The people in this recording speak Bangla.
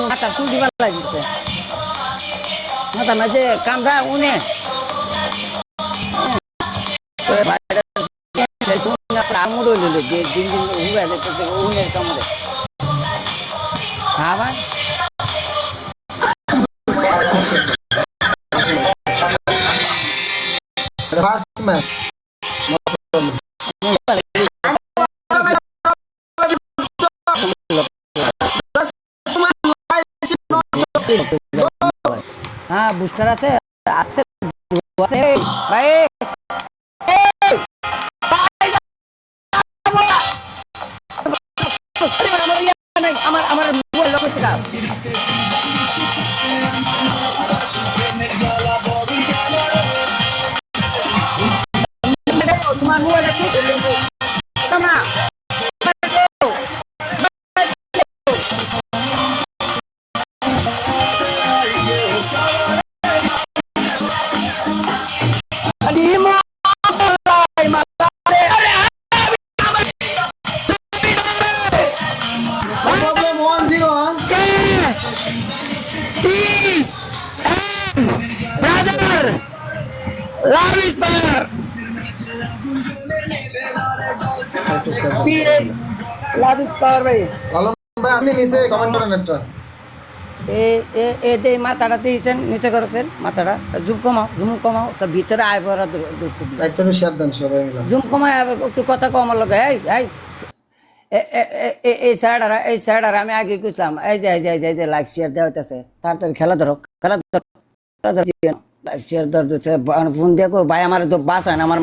মাথা চুল দিবার লাগিছে মাথা মাঝে কামড়া উনে আমুড হইল দিন দিন উড়া যেতেছে উনের কামড়ে হ্যাঁ ভাই ফার্স্ট ম্যাচ হ্যাঁ বুস্টার আছে আছে ভাই আমার আমার মোবাইল লক হচ্ছে না তোমার মোবাইল আছে না problem 1-0 brother love is power love is power ভাই লালন ভাই আপনি নিচে কমেন্ট করেন একটা এ মাথাটা দিয়েছেন নিচে করেছেন মাথাটা জুম কমাও তো ভিতরে আয় পড়া দূরছে একটা শেয়ার দেন সবাই মিলে জুম কমায় একটু কথা কমার লোক এই এই স্যার আমি আগে বুঝলাম এই যে লাইভ শেয়ার দেওয়া হইতেছে তাড়াতাড়ি খেলা ধরো লাইভ শেয়ার ধরতেছে ফোন দেখো ভাই আমার তো বাঁচান আমার